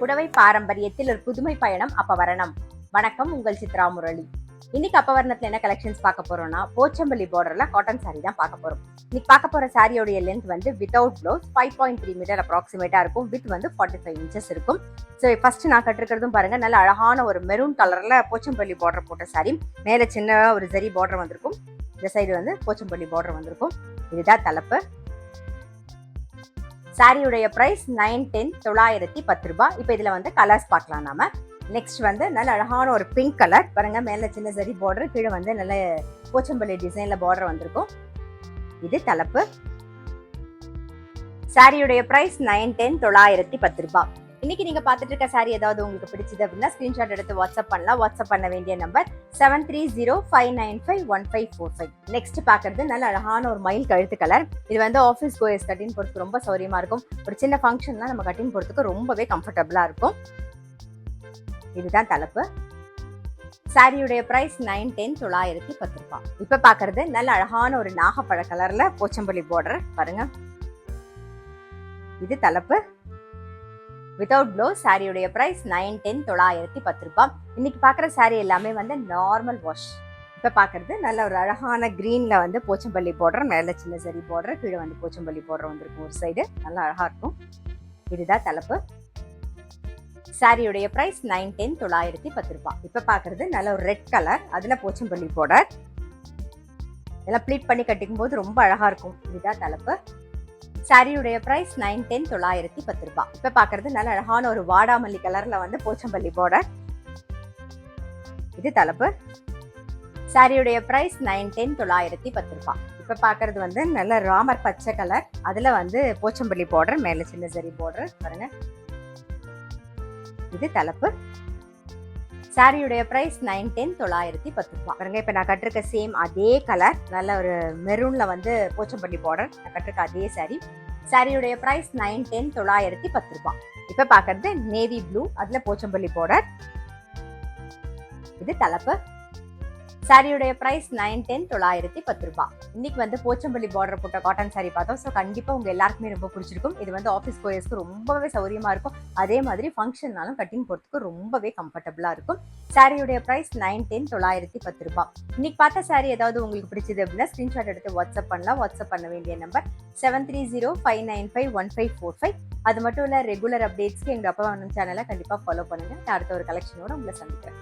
புடவை பாரம்பரியத்தில் ஒரு புதுமை பயணம் அப்பவரணம். வணக்கம், உங்கள் சித்ரா முரளி. இன்னைக்கு அப்பவரணத்துல என்ன கலெக்ஷன்ஸ் பார்க்க போறோம்னா, போச்சம்பள்ளி பார்டர்ல காட்டன் சாரி தான் பார்க்க போறோம். இன்னைக்கு பார்க்க போற சாரியோட லென்த் வந்து வித்தவுட் ப்ளவுஸ் 5.3 மீட்டர் அப்ராக்சிமேட்டா இருக்கும். வித் வந்து 45 இன்ச்சஸ் இருக்கும். ஸோ ஃபர்ஸ்ட் நான் கட்டிருக்கிறதும் பாருங்க, நல்ல அழகான ஒரு மெரூன் கலர்ல போச்சம்பள்ளி பார்டர் போட்ட சாரி. மேல சின்ன ஒரு ஜரி பார்டர் வந்திருக்கும். இந்த சைடு வந்து போச்சம்பள்ளி பார்டர் வந்திருக்கும். இதுதான் தலைப்பு. சாரியுடைய பிரைஸ் 910 910 ரூபாய். இப்போ இதுல வந்து கலர்ஸ் பார்க்கலாம் நாம. நெக்ஸ்ட் வந்து நல்ல அழகான ஒரு பிங்க் கலர் பாருங்க, மேல சின்ன சரி பார்டர், கீழே வந்து நல்ல போச்சம்பள்ளி டிசைன்ல பார்டர் வந்திருக்கும். இது தலைப்பு. சாரியுடைய பிரைஸ் 910 910 ரூபாய். இன்னைக்கு நீங்க பாத்துட்டு இருக்க சாரி ஏதாவது உங்களுக்கு பிடிச்சது அப்படின்னா ஸ்கிரீன்ஷாட் எடுத்து வாட்ஸ்அப் பண்ணலாம். வாட்ஸ்அப் பண்ண வேண்டிய நம்பர் 7305951545. நெக்ஸ்ட் பாக்குறது நல்ல அழகான ஒரு மயில் கழுத்து கலர். இது வந்து ஆஃபீஸ் கோயர்ஸ் கட்டின் போறதுக்கு ரொம்ப சௌரியமா இருக்கும். ஒரு சின்ன ஃபங்க்ஷன்லாம் நம்ம கட்டின் போறதுக்கு ரொம்பவே கம்ஃபர்டபுளா இருக்கும். இதுதான் தலைப்பு. சாரியுடைய பிரைஸ் 910 910 ரூபாய். இப்ப பாக்குறது நல்ல அழகான ஒரு நாகப்பழ கலர்ல போச்சம்பள்ளி பார்டர் பாருங்க. இது தலைப்பு. Without blouse. சாரியுடைய பிரைஸ் 910 910 ரூபாய். இன்னைக்கு பாக்குற சாரி எல்லாமே வந்து நார்மல் வாஷ். இப்ப பாக்குறது நல்ல ஒரு அழகான கிரீன்ல வந்து போச்சம்பள்ளி பார்டர், மேல சின்ன சரி பார்டர், கீழே வந்து போச்சம்பள்ளி பார்டர் வந்திருக்கும். ஒரு சைடு நல்லா அழகா இருக்கும். இதுதான் தலைப்பு. சாரியுடைய பிரைஸ் 910 910 ரூபாய். இப்ப பாக்குறது நல்ல ஒரு ரெட் கலர், அதுல போச்சம்பள்ளி பார்டர். இதெல்லாம் ப்ளீட் பண்ணி கட்டிக்கும் போது ரொம்ப அழகா இருக்கும். இதுதான் தலைப்பு. சாரியுடைய பிரைஸ் 910 910 ரூபாய். இப்ப பாக்குறது நல்ல அழகான ஒரு வாடாமல்லி கலர்ல வந்து போச்சம்பள்ளி பார்டர். இது தலைப்பு. சாரியுடைய பிரைஸ் 910 910 ரூபாய். இப்ப பாக்குறது வந்து நல்ல ராமர் பச்சை கலர், அதுல வந்து போச்சம்பள்ளி பார்டர், மேல சின்ன சரி பார்டர் பாருங்க. இது தலைப்பு. சாரியுடைய பிரைஸ் 910 910 ரூபாய். பாருங்க, இப்ப நான் கட்டிருக்க சேம் அதே கலர், நல்ல ஒரு மெரூன்ல வந்து போச்சம்பள்ளி பார்டர், நான் கட்டிருக்க அதே சாரி. சாரியுடைய பிரைஸ் 910 910 ரூபாய். இப்ப பாக்குறது நேவி ப்ளூ, அதுல போச்சம்பள்ளி பார்டர். இது தலைப்பு. சாரியுடைய பிரைஸ் 910 910 ரூபாய். இன்னைக்கு வந்து போச்சம்பள்ளி பார்டர் போட்ட காட்டன் சாரி பார்த்தோம். ஸோ கண்டிப்பா உங்க எல்லாருக்குமே ரொம்ப பிடிச்சிருக்கும். இது வந்து ஆஃபீஸ் கோயர்ஸ்க்கு ரொம்பவே சௌரியமா இருக்கும். அதே மாதிரி ஃபங்க்ஷன்னாலும் கட்டிங் போறதுக்கு ரொம்பவே கம்ஃபர்டபுளா இருக்கும். சாரியுடைய பிரைஸ் 910 910 ரூபாய். இன்னைக்கு பார்த்த சாரி ஏதாவது உங்களுக்கு பிடிச்சது அப்படின்னா ஸ்கிரீன்ஷாட் எடுத்து வாட்ஸ்அப் பண்ணலாம். வாட்ஸ்அப் பண்ண வேண்டிய நம்பர் 7305951545. அது மட்டும் இல்ல, ரெகுலர் அப்டேட்ஸ்க்கு எங்க அப்பா சேனலை கண்டிப்பா ஃபாலோ பண்ணுங்க. அடுத்த ஒரு கலெக்ஷனோட உங்களை சந்திக்கிறேன்.